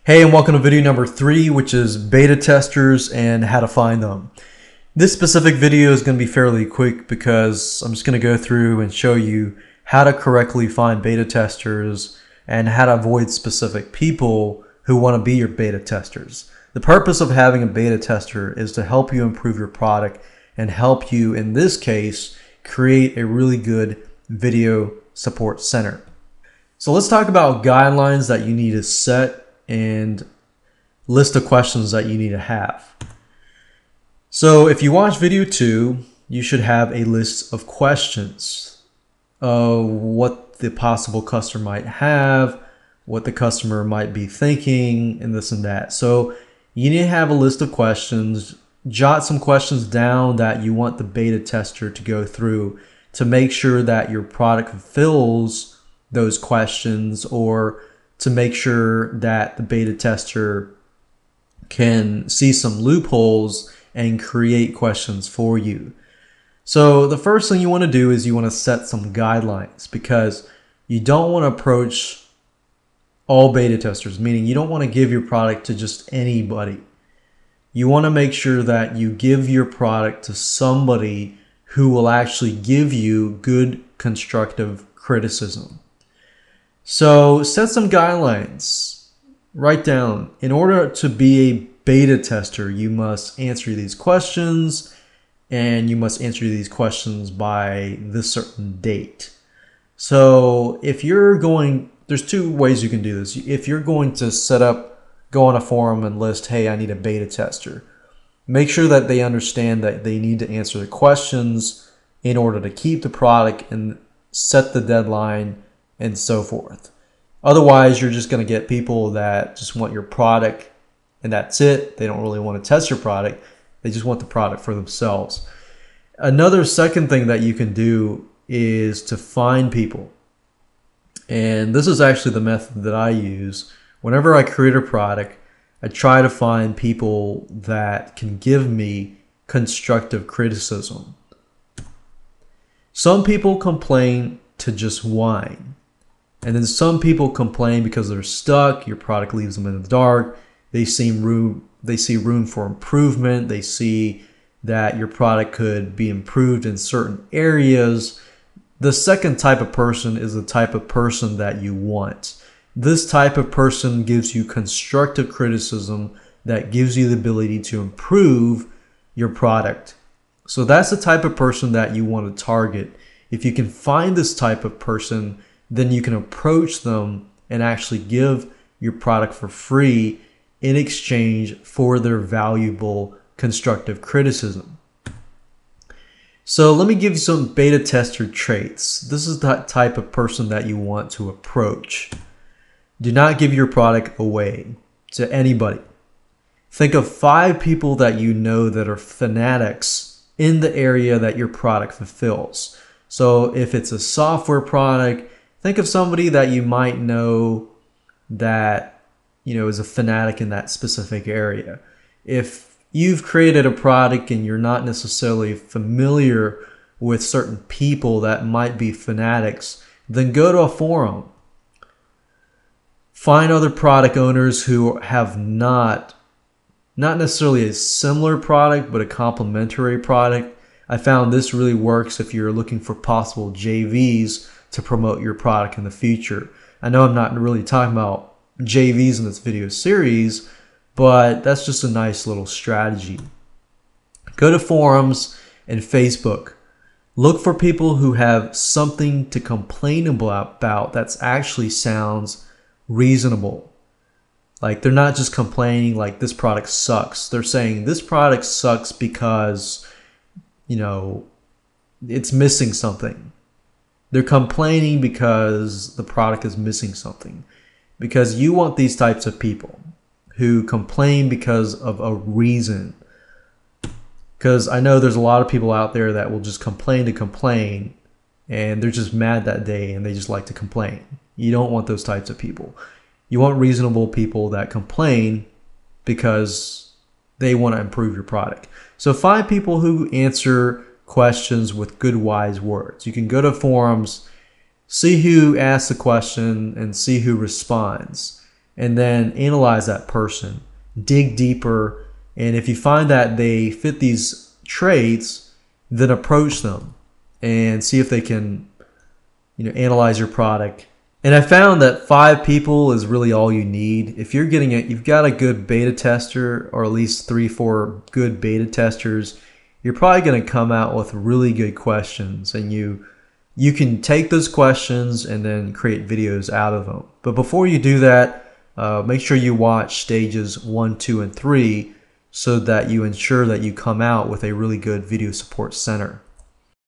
Hey, and welcome to video number 3, which is beta testers and how to find them. This specific video is going to be fairly quick because I'm just going to go through and show you how to correctly find beta testers and how to avoid specific people who want to be your beta testers. The purpose of having a beta tester is to help you improve your product and help you, in this case, create a really good video support center. So let's talk about guidelines that you need to set and list of questions that you need to have. So if you watch video 2, you should have a list of questions of what the possible customer might have, what the customer might be thinking, and this and that. So you need to have a list of questions. Jot some questions down that you want the beta tester to go through to make sure that your product fulfills those questions, or to make sure that the beta tester can see some loopholes and create questions for you. So the first thing you want to do is you want to set some guidelines, because you don't want to approach all beta testers, meaning you don't want to give your product to just anybody. You want to make sure that you give your product to somebody who will actually give you good constructive criticism. So set some guidelines. Write down, in order to be a beta tester, you must answer these questions, and you must answer these questions by this certain date. So if you're going, there's two ways you can do this. If you're going to go on a forum and list, hey, I need a beta tester, make sure that they understand that they need to answer the questions in order to keep the product and set the deadline and so forth. Otherwise, you're just going to get people that just want your product and that's it. They don't really want to test your product. They just want the product for themselves. Another second thing that you can do is to find people. And this is actually the method that I use. Whenever I create a product, I try to find people that can give me constructive criticism. Some people complain to just whine. And then some people complain because they're stuck. Your product leaves them in the dark. They see room for improvement. They see that your product could be improved in certain areas. The second type of person is the type of person that you want. This type of person gives you constructive criticism that gives you the ability to improve your product. So that's the type of person that you want to target. If you can find this type of person, then you can approach them and actually give your product for free in exchange for their valuable constructive criticism. So let me give you some beta tester traits. This is the type of person that you want to approach. Do not give your product away to anybody. Think of 5 people that you know that are fanatics in the area that your product fulfills. So if it's a software product, think of somebody that you might know that, is a fanatic in that specific area. If you've created a product and you're not necessarily familiar with certain people that might be fanatics, then go to a forum. Find other product owners who have not necessarily a similar product, but a complementary product. I found this really works if you're looking for possible JVs to promote your product in the future. I know I'm not really talking about JVs in this video series, but that's just a nice little strategy. Go to forums and Facebook. Look for people who have something to complain about that actually sounds reasonable. Like, they're not just complaining like this product sucks. They're saying this product sucks because, it's missing something. They're complaining because the product is missing something. Because you want these types of people who complain because of a reason. Because I know there's a lot of people out there that will just complain to complain, and they're just mad that day and they just like to complain. You don't want those types of people. You want reasonable people that complain because they want to improve your product. So find people who answer questions with good, wise words. You can go to forums, see who asks the question and see who responds. and then analyze that person, dig deeper, and if you find that they fit these traits, then approach them and see if they can, analyze your product. And I found that 5 people is really all you need. If you've got a good beta tester, or at least 3-4 good beta testers, you're probably going to come out with really good questions, and you can take those questions and then create videos out of them. But before you do that, make sure you watch stages 1, 2, and 3 so that you ensure that you come out with a really good video support center.